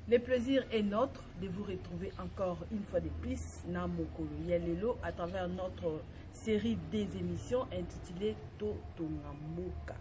Le plaisir est nôtre de vous retrouver encore une fois de plus dans Mokolo Yalelo à travers notre série des émissions intitulée Totongamboka.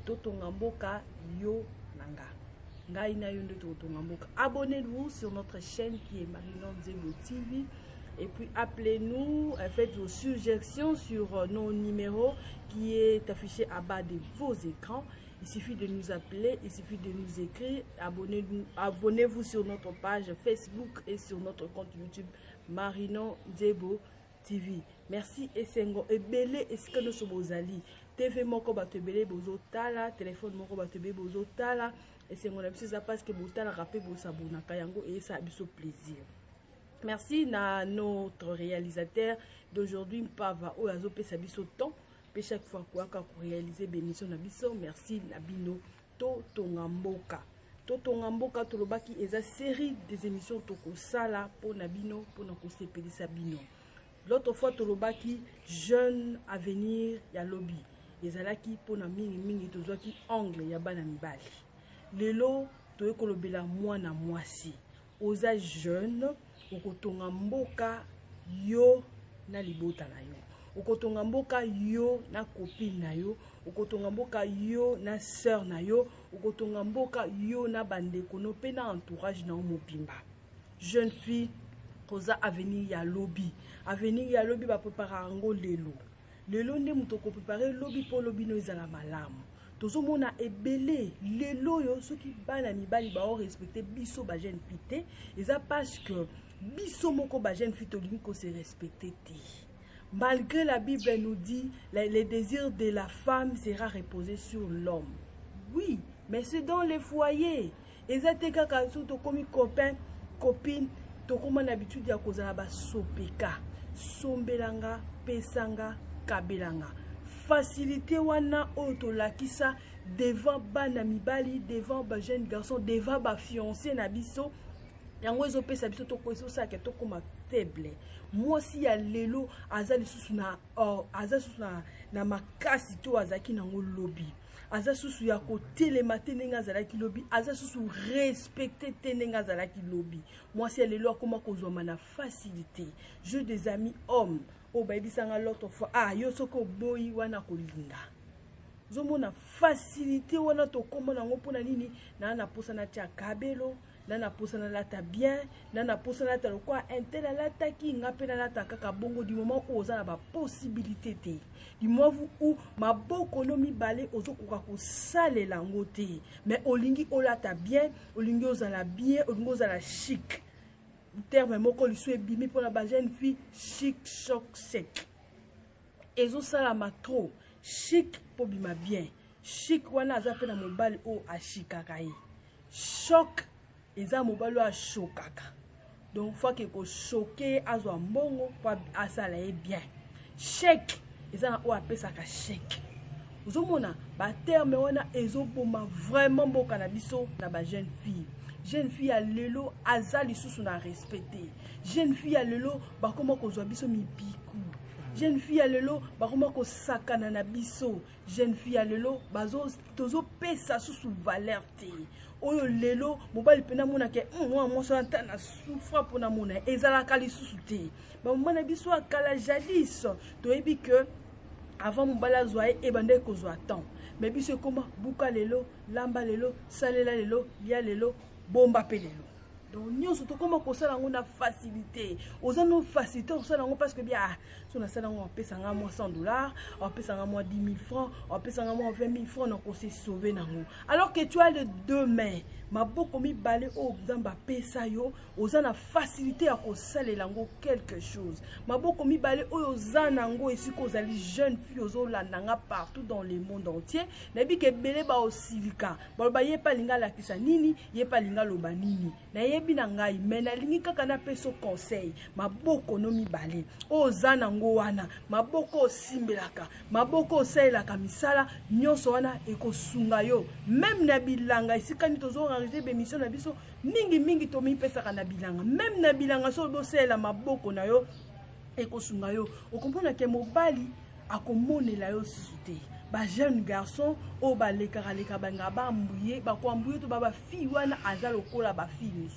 Totongamboka Yo Nanga. Abonnez-vous sur notre chaîne qui est Marinon Nzembo TV. Et puis appelez-nous, faites vos suggestions sur nos numéros qui est affiché à bas de vos écrans. Il suffit de nous appeler, il suffit de nous écrire. Abonnez-vous sur notre page Facebook et sur notre compte YouTube Marinon Nzembo TV. Merci Essengo Ebele Eske no Sobozali. TV moko batebele bozo tala, téléphone moko batebele bozo tala. Essengo na biso parce que botala rappel bosabona kayango et ça a biso plaisir. Merci à notre réalisateur d'aujourd'hui Mpava Oyazo Pesabiso temps. Chaque fois qu'on réaliser l'émission Nabiso, merci Nabino Totongamboka. Totongamboka Tolobaki est une série des émissions Toko Sala pour Nabino pour nos conseils Sabino. L'autre fois Tolobaki jeune avenir ya lobby. Ezalaki pour na mingi tozwaki angle ya bana mibali. Lelo toyekolobela mwana mwasi. Oza jeune okotonga mboka yo na libota na yo. Okotonga mboka yo na copine na yo, okotonga mboka yo na sœur na yo, okotonga mboka yo na bandeko no pe na entourage na mobimba. Jeune fille koza avenir ya lobby. Avenir ya lobby ba prépara ngo lelo. Lelo nde muto ko préparer lobby po lobby no ezala malamu. Tozomona ebele lelo yo soki bana mibali ba o respecter biso ba jeune fille eza parce que biso moko ba jeune fille tolingi ko se respecter te. Malgré la Bible nous dit les désirs de la femme sera reposé sur l'homme. Oui, mais c'est dans les foyers. Ezate kaka to komi copain, copine, to koma l'habitude ya kozala ba sopeka, sombelanga, pesanga, kabelanga. Facilité wana oto lakisa devant bana mibali, devant ba jeune garçon, devant ba fiancé na biso. Yango ezo pesa biso to koso sa ke to koma faible. Moi si ya lelo azali susu na na makasi to azaki nango lobby. Aza susu ya ko telema tenenga azalaki lobby, aza susu respecter tenenga azalaki lobby. Moi si ya lelo akoma kozoma na facilité. Jeu des amis hommes. O bayebisanga l'autre fois yo soko boyi wana kolinga. Zomona facilité wana to koma nango pona nini na posa na tia kabelo. Nana posana lata bien, nana posana lata quoi intérêt lata ki ngapena lata kaka bongo du moment où oza na ba possibilité te. Du moment où ma bokonomi balé ozokoka ko salela ngote. Mais olingi olata bien, olingi ozala bien, olingi ozala chic. Terme moko liso ebimi pour la ba jeune fille chic choc sec. Ezo sala ma trop chic pour bima bien. Chic wana azape na mobali o a chikaka ye. Choc eza mobalo a chokaka. Donc faut que ko choquer azwa mbongo pour asala e bien. Chèque eza o apesa ka chèque. Ozomona ba terme wana ezoboma vraiment boka na biso na ba jeune fille. Jeune fille a lelo azali susu na respecter. Jeune fille a lelo ba koma ko zwa biso mipiku. Jeune fille a lelo ba koma ko sakana na biso. Jeune fille a lelo bazo tozo pesa susu valeur te. Oyo lelo mobali pena mona ke moi so ntana souffra pona mona ezala kali susute ba mona biso akala jadis to ebi que avant mobala zoaye e bande ko zo attend mais biso koma buka lelo lamba lelo salela lelo lia lelo bomba pe lelo. Donc nyonso to koma ko sala ngona facilité oza no facilité o sala ngo parce que bien so na sala ngo pesa nga moi $100, on pesa nga moi 10 000 francs, on pesa nga moi 20 000 francs, donc on s'est sauvé nango. Alors que tu as les deux mains, ma boko mi balé o zamba pesa yo, oza na facilité à ko salela ngo quelque chose. Ma boko mi balé o zanango et si ko zali jeune fille ozo la nanga partout dans le monde entier, na bi ke belé ba o silika. Ba ye pa linga la kisa nini, ye pa linga lo ba nini. Na ye binangai mena lingi kaka na peso conseil maboko no mibale o zanango wana maboko simbelaka maboko selaka misala nyonso wana ekosunga yo même na bilanga isika ni tozo enregistrer bémission na biso mingi to mi pesa kana bilanga même na bilanga so bo sela maboko na yo ekosunga yo o comprendre que mobali akomonela yo sute ba jeune garçon o ba lekaka banga ba mbouye ba ko mbouye to ba fille wana azalo kola ba fille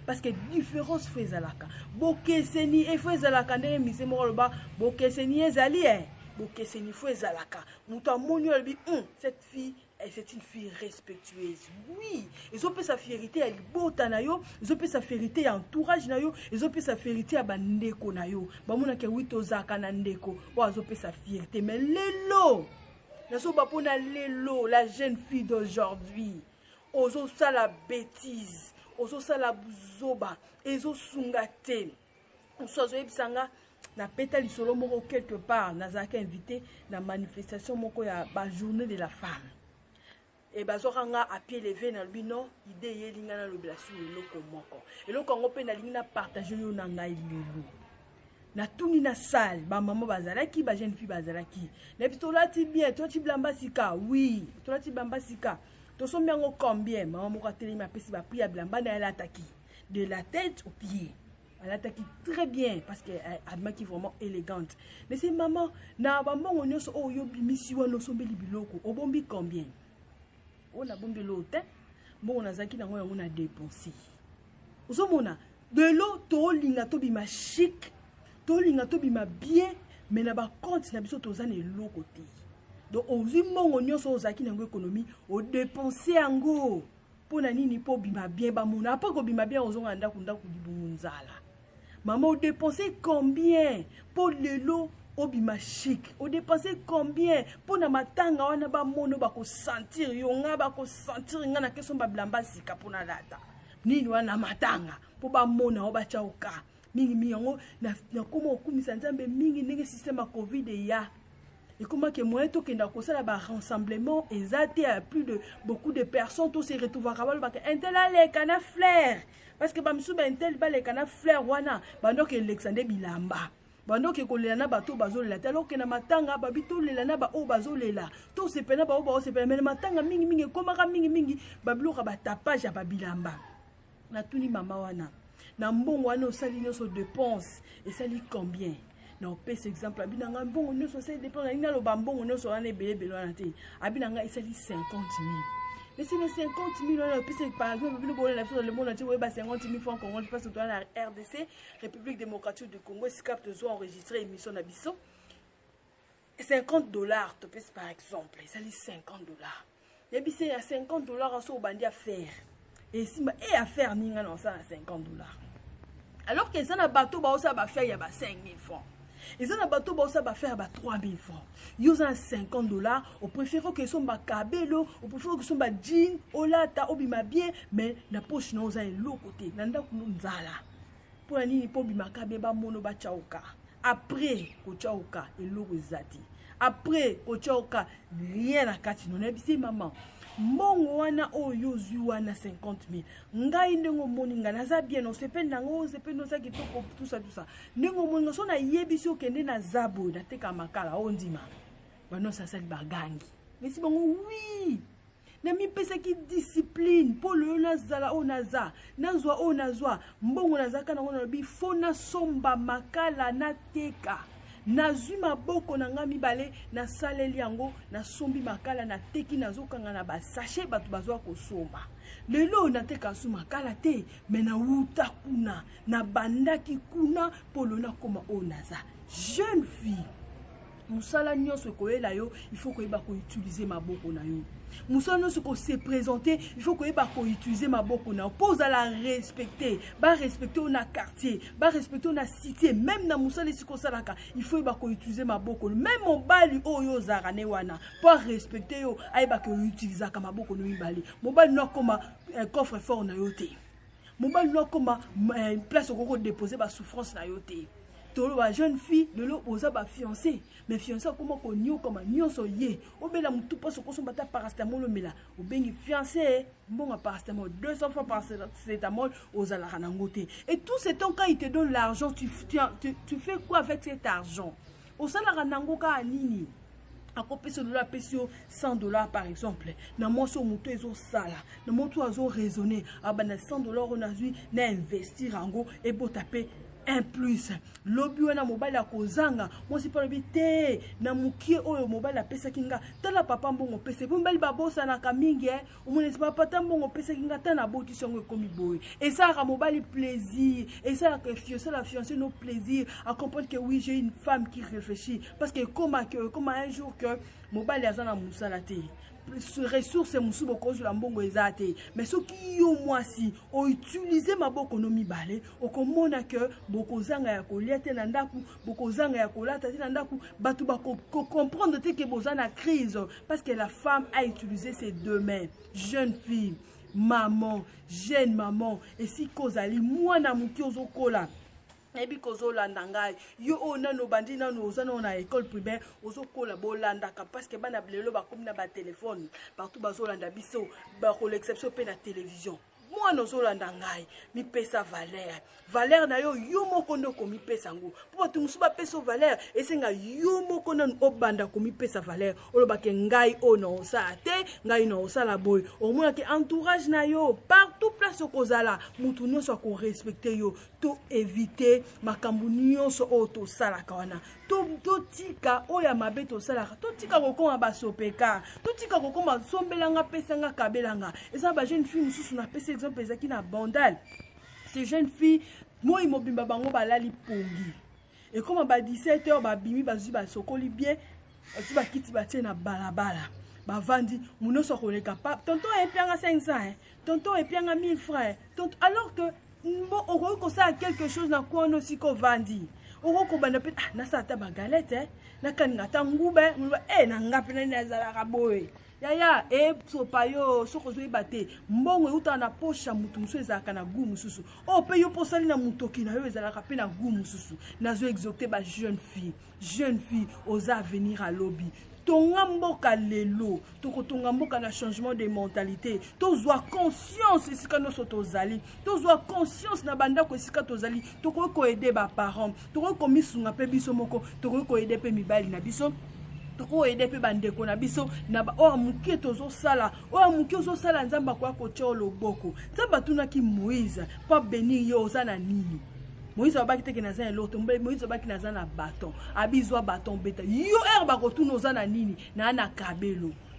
parce que différence fait zalaka bokeseni e fait zalaka ndenge mise moko ba bokeseni ezali bokeseni fait zalaka muto amoni lobi cette fille c'est une fille respectueuse. Oui, ils ont fait sa fierté à l'ibota na yo, ils ont fait sa fierté à entourage na yo, ils ont fait sa fierté à bandeko na yo. Ba mona ke wito zaka na ndeko, wa zo fait sa fierté mais lelo. Na so ba pona lelo, la jeune fille d'aujourd'hui. Ozo ça la bêtise, ozo ça la buzoba, ezo sungate. Ozo zo ebisanga na peta lisolo moko quelque part, na zaka invité na manifestation moko ya ba journée de la femme. Et bazoranga à pied levé na bino idée yelinga na lobelation eloko moko eloko ngo pe na linga partager yo na ngai lelo na tuni na salle ba maman bazalaki ba jeune fille bazalaki na pitolati bien toi ti blamba sika oui toi ti blamba sika to sombi ngo combien maman moko atelemi apesi ba prix ya blamba na elle attaque de la tête aux pieds. Elle attaque très bien parce qu'elle est vraiment élégante. Mais c'est maman na ba mbongo nyoso o yo bimisi wana sombeli biloko obombi combien? On a bombé l'hôtel, bon on a zaki nango on a dépensé. Osomona de l'eau to linga to bima chic, to linga to bima bien, mais na ba compte na biso to zane l'eau côté. Donc ozi mongo nyoso zaki nango économie, o dépenser ango. Pona nini po bima bien ba mona pas ko bima bien ozonga ndaku dibunzala. Maman o dépenser combien pour le lot? Obima chic, o dépenser combien pour na matanga wana ba mono ba ko sentir yonga ba ko sentir ngana keso ba blamba sika pona data nini wana matanga po ba mona o ba chauka mingi yango na komo okumisa nzambe mingi ndenge système ya covid ya et comment que moi to kenda ko sala ba rassemblement ezate à plus de beaucoup de personnes tous se retrouvent ba que intel ale kana flair parce que ba misuba intel ba le kana flair wana ba ndok Alexandre Bilamba bando ke kolela na bato bazolela talo ke na matanga babito lela na ba o bazolela to se pena ba o ba o se pena mais matanga mingi komaka mingi babiloka ba tapage ya babilamba na tuni mama wana na mbongo wana osali nyonso dépense et sali combien na opesa exemple abinanga mbongo nyonso osali dépense na lo bambongo nyonso wana ebele wana te abinanga esali 50 000. Mais si les 50 000 par exemple, le monde entier, 50 000 francs congolais, je passe au la RDC, République démocratique du Congo, si cap de enregistrer émission d'Abisso, $50, tu peux par exemple, ça dit $50. Et puis c'est à $50 à ce bandi à faire. Et si à faire, ninga non ça à $50. Alors que ça n'a bateau, ça va faire, il y a 5 000 francs. Ils ont un bateau, ça va faire 3 000 francs. Ils ont $50. On préfère que son cabello, on préfère que son jean, olata, obima bien, mais la poche non, ça est l'autre côté. Nanda kunzala. Pour la nini, pour bima kabeba mono ba chaoka. Après, ko chaoka, et l'eau zati. Après, ko chaoka, rien à kati. Non, c'est maman. Mbongo wana oyo zui wana 50 000 ngai ndengo moninga naza bien on sepeli nango sepeli noza kitoko tout ça ndengo moninga so na yebisi okende na zabo na teka makala ondima bano sasali bagangi mais si bongo oui na mi pesa ki discipline po le nazala onaza nazwa onazwa mbongo nazaka nango na bi fona somba makala na teka nazwi maboko na nga mibale na saleli yango na sombi makala na teki nazokanga na basashe bato bazwa kosomba lelo na teka su makala te me na uta kuna na bandaki kuna polo na koma onaza jeune fille musala nyonso koyela yo il faut koyeba ko utiliser maboko na yo musala nyonso ko se présenter il faut koyeba ko utiliser maboko na yo pose à la respecter ba respecter na quartier ba respecter na cité même na musala siko salaka il faut koyeba ko utiliser maboko même mobali oyo zara ne wana pour respecter yo ayeba ko utiliser ka maboko no mibali mobali no koma coffre fort na yo te mobali no koma place ko déposer ba souffrance na yo te la jeune fille de l'eau aux ba fiancé mais fiancé comment qu'on nyo comme nyonso ye obela mutu passe ko sombata paracétamol mela obengi fiancé bon paracétamol 200 fois paracétamol aux alaranangote et tout ce temps quand il te donne l'argent tu fais quoi avec cet argent au salaranangoka anini akopesa dola pesio $100 par exemple na moso mutu ezo sala na moto azo raisonner abana $100 on a vu na investir ango et bo taper un plus lobi wana mobali akozanga mwasi pa lobi te na mukie oyo mobali apesaki nga tala papa mbongo pese mobali babosanaka mingi omonesi papa ta mbongo opesaki nga ta nabotisi yango ekomi boye esalaka mobali plaisir esalaka la fiancée no plaisir à comprendre que oui j'ai une femme qui réfléchit parce que comme un jour que mobali aza na musala te ressources musu bokozu la mbongo ezate mais ce qui yo mwasi o utiliser maboko no mibale okomona que bokozanga ya kolia te na ndaku bokozanga ya kolata te na ndaku batu ba comprendre te que bozana crise parce que la femme a utilisé ses deux mains jeune fille maman jeune maman et si kozali mwana muki ozokola ebi kozolanda ngai yo nano bandi nano ozana na école primaire ozokola bolandaka parce que bana blelo bakomi na ba téléphone partout bazolanda biso ba ko l'exception pe na télévision moi nozolanda ngai mi pesa valeur na yo moko ndoko mi pesa ngo po batu musu ba pesa valeur esenga yo moko nano obanda ko mi pesa valeur olobake ngai ono osala te ngai no osala boy omona ke entourage na yo partout place okozala mutu nyonso ko respecter yo to éviter makambo nyonso oto sala kawana to tika oya mabe to sala to tika kokoma basopeka to tika kokoma sombelanga pesanga kabelanga eza ba jeune fille mususu na pesa exemple ezaki na bandal ces jeunes filles moi mobimba bango balali pongi et comme ba 17h ba bimi bazui ba sokoli bien tu ba kiti ba tie na balabala ba vandi munoso koleka pa tonton epianga 500 tonton epianga 1000 francs tonton alors que bon on ça quelque chose na quoi no siko vandi oko bana pe na sa ta ba galette na kaninga tangube na ngapi na nazala kaboy yaya so payo soko zo ibate mbongo uta na posha mutu musu ezaka na gumu susu pe yo posali na mutoki na yo ezalaka pe na gumu susu nazo exaucer ba jeune fille osa venir à lobby tonga mboka lelo tokotonga mboka na changement de mentalité tozwa conscience esika no sotozali tozwa conscience na banda ko esika tozali tokoki ko aider ba parents tokoki ko misunga pe biso moko tokoki ko aider pe mibali na biso toko aider pe bandeko na biso na ba mukie tozosala mukie ozosala nzamba kwa kotia loboko nzamba tunaki Moïse pa bénir yo ozana nini Moïse abaki teke na zana loto Moïse abaki na zana bâton abizwa bâton beta yo ba kotuna ozana nini na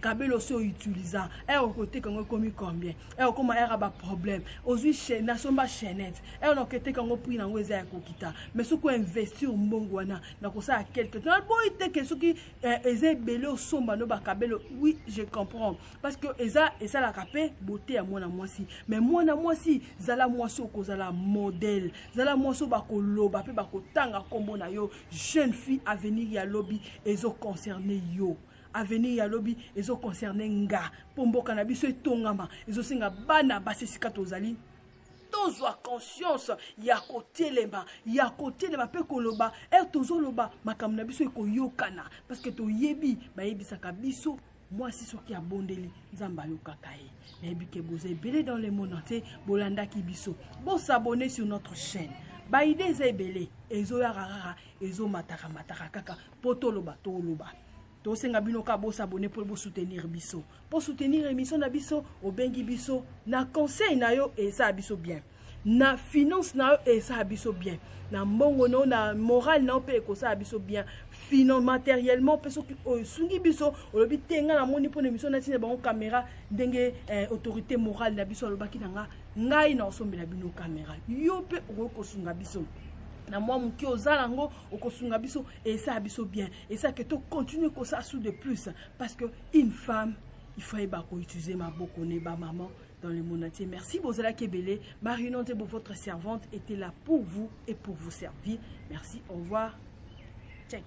kabelo so utilisant côté kango komi combien comme ba problème ozui na somba chaînette on côté kango prix na ngweza ya kokita mais ce ko investir mbongo wana na ko ça quelque temps boy te que ce qui eze belé somba no ba kabelo oui je comprends parce que eza la capé beauté ya mwana mwasi mais mwana mwasi zala mwasi okozala modèle zala mwasi ba ko loba pe ba ko tanga kombo na yo jeune fille à venir ya lobby ezo concerné yo avenir ya lobby ezo concerner nga pomboka na biso etongama ezo singa bana basesika tozali tozwa conscience ya kotelema pe koloba tozoloba makambo na biso ekoyokana parce que toyebi bayebisaka biso moi si soki abondeli nzamba yokaka ye nayebi ke boza ebele dans le monde entier bolanda ki biso bo s'abonner sur notre chaîne baide eza ebele ezo ya rara ezo mataka kaka potoloba toloba tosenga bino ka bo s'abonner pour soutenir biso pour soutenir émission na biso obengi biso na conseil na yo et ça biso bien na finance na yo et ça biso bien na mbongo no na moral na pe ko ça biso bien finance matériellement peso ki sungi biso olobi tenga na moni pour émission na tine bango caméra ndenge autorité morale na biso lobaki nanga ngai na osombela bino caméra yo pe ko sunga biso na moi muki ozalango okosunga biso et ça biso bien et ça que to continue comme ça sous de plus parce que une femme il faut utiliser ma boko ne ba maman dans le monde entier. Merci Bozala Kebele, Marie Nonte, votre servante était là pour vous et pour vous servir. Merci, au revoir. Check.